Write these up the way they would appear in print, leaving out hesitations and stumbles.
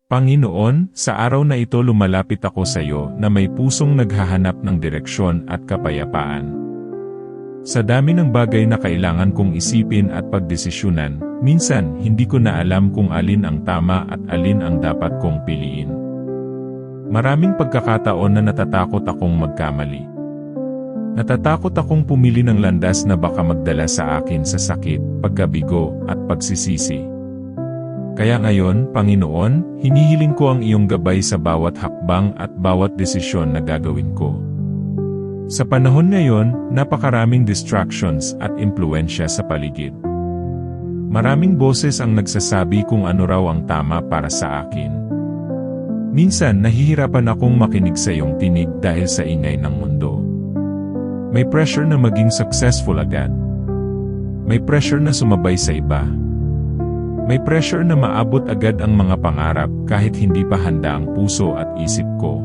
Panginoon, sa araw na ito lumalapit ako sa iyo na may pusong naghahanap ng direksyon at kapayapaan. Sa dami ng bagay na kailangan kong isipin at pagdesisyunan, minsan hindi ko na alam kung alin ang tama at alin ang dapat kong piliin. Maraming pagkakataon na natatakot akong magkamali. Natatakot akong pumili ng landas na baka magdala sa akin sa sakit, pagkabigo, at pagsisisi. Kaya ngayon, Panginoon, hinihiling ko ang iyong gabay sa bawat hakbang at bawat desisyon na gagawin ko. Sa panahon ngayon, napakaraming distractions at impluensya sa paligid. Maraming boses ang nagsasabi kung ano raw ang tama para sa akin. Minsan nahihirapan akong makinig sa iyong tinig dahil sa ingay ng mundo. May pressure na maging successful agad. May pressure na sumabay sa iba. May pressure na maabot agad ang mga pangarap kahit hindi pa handa ang puso at isip ko.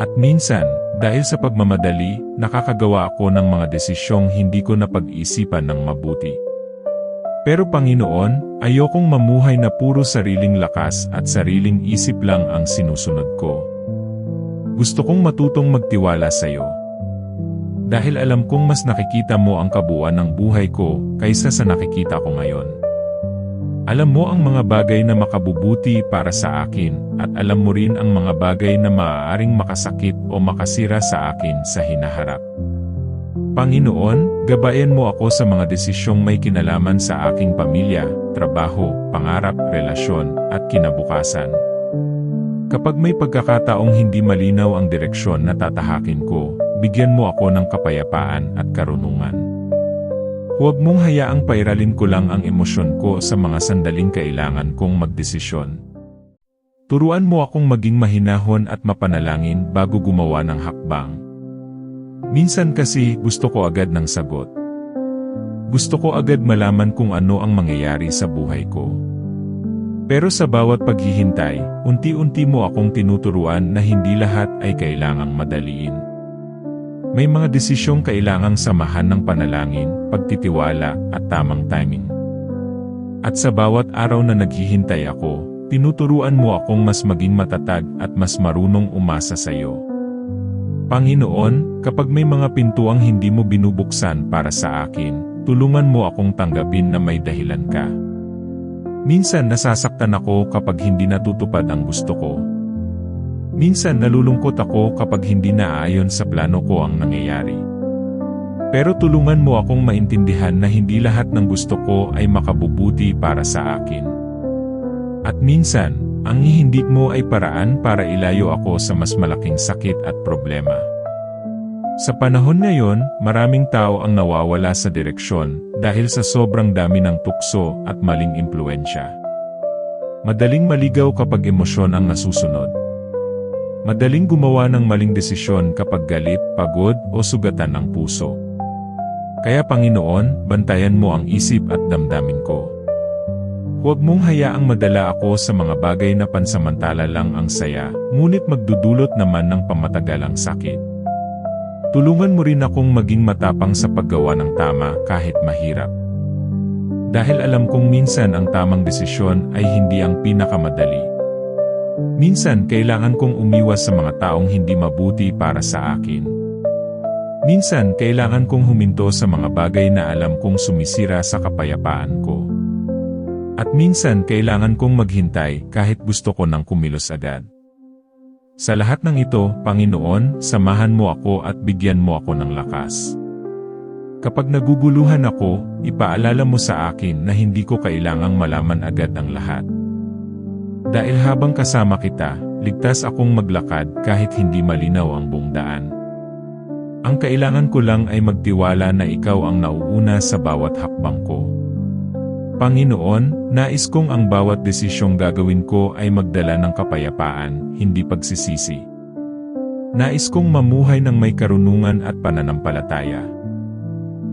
At minsan, dahil sa pagmamadali, nakakagawa ako ng mga desisyong hindi ko napag-isipan ng mabuti. Pero Panginoon, ayokong mamuhay na puro sariling lakas at sariling isip lang ang sinusunod ko. Gusto kong matutong magtiwala sa iyo. Dahil alam kong mas nakikita mo ang kabuuan ng buhay ko kaysa sa nakikita ko ngayon. Alam mo ang mga bagay na makabubuti para sa akin, at alam mo rin ang mga bagay na maaaring makasakit o makasira sa akin sa hinaharap. Panginoon, gabayan mo ako sa mga desisyong may kinalaman sa aking pamilya, trabaho, pangarap, relasyon, at kinabukasan. Kapag may pagkakataong hindi malinaw ang direksyon na tatahakin ko, bigyan mo ako ng kapayapaan at karunungan. Huwag mong hayaang pairalin ko lang ang emosyon ko sa mga sandaling kailangan kong magdesisyon. Turuan mo akong maging mahinahon at mapanalangin bago gumawa ng hakbang. Minsan kasi gusto ko agad ng sagot. Gusto ko agad malaman kung ano ang mangyayari sa buhay ko. Pero sa bawat paghihintay, unti-unti mo akong tinuturuan na hindi lahat ay kailangang madaliin. May mga desisyong kailangang samahan ng panalangin, pagtitiwala, at tamang timing. At sa bawat araw na naghihintay ako, tinuturuan mo akong mas maging matatag at mas marunong umasa sa iyo. Panginoon, kapag may mga pintuang hindi mo binubuksan para sa akin, tulungan mo akong tanggapin na may dahilan ka. Minsan nasasaktan ako kapag hindi natutupad ang gusto ko. Minsan nalulungkot ako kapag hindi naaayon sa plano ko ang nangyayari. Pero tulungan mo akong maintindihan na hindi lahat ng gusto ko ay makabubuti para sa akin. At minsan, ang hihindik mo ay paraan para ilayo ako sa mas malaking sakit at problema. Sa panahon ngayon, maraming tao ang nawawala sa direksyon dahil sa sobrang dami ng tukso at maling impluensya. Madaling maligaw kapag emosyon ang nasusunod. Madaling gumawa ng maling desisyon kapag galit, pagod, o sugatan ng puso. Kaya Panginoon, bantayan mo ang isip at damdamin ko. Huwag mong hayaang madala ako sa mga bagay na pansamantala lang ang saya, ngunit magdudulot naman ng pamatagalang sakit. Tulungan mo rin akong maging matapang sa paggawa ng tama kahit mahirap. Dahil alam kong minsan ang tamang desisyon ay hindi ang pinakamadali. Minsan kailangan kong umiwas sa mga taong hindi mabuti para sa akin. Minsan kailangan kong huminto sa mga bagay na alam kong sumisira sa kapayapaan ko. At minsan kailangan kong maghintay kahit gusto ko nang kumilos agad. Sa lahat ng ito, Panginoon, samahan mo ako at bigyan mo ako ng lakas. Kapag naguguluhan ako, ipaalala mo sa akin na hindi ko kailangang malaman agad ang lahat. Dahil habang kasama kita, ligtas akong maglakad kahit hindi malinaw ang buong daan. Ang kailangan ko lang ay magtiwala na ikaw ang nauuna sa bawat hakbang ko. Panginoon, nais kong ang bawat desisyong gagawin ko ay magdala ng kapayapaan, hindi pagsisisi. Nais kong mamuhay ng may karunungan at pananampalataya.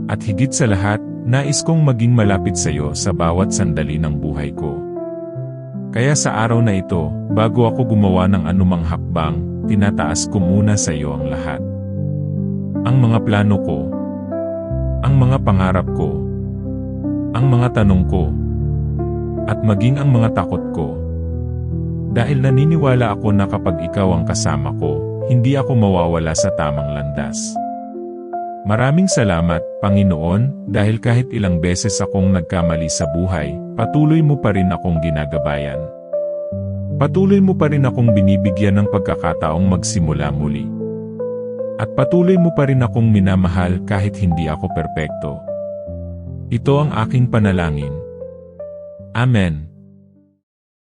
At higit sa lahat, nais kong maging malapit sa iyo sa bawat sandali ng buhay ko. Kaya sa araw na ito, bago ako gumawa ng anumang hakbang, tinataas ko muna sa iyo ang lahat. Ang mga plano ko, ang mga pangarap ko, ang mga tanong ko, at maging ang mga takot ko. Dahil naniniwala ako na kapag ikaw ang kasama ko, hindi ako mawawala sa tamang landas. Maraming salamat, Panginoon, dahil kahit ilang beses akong nagkamali sa buhay, patuloy mo pa rin akong ginagabayan. Patuloy mo pa rin akong binibigyan ng pagkakataong magsimula muli. At patuloy mo pa rin akong minamahal kahit hindi ako perpekto. Ito ang aking panalangin. Amen.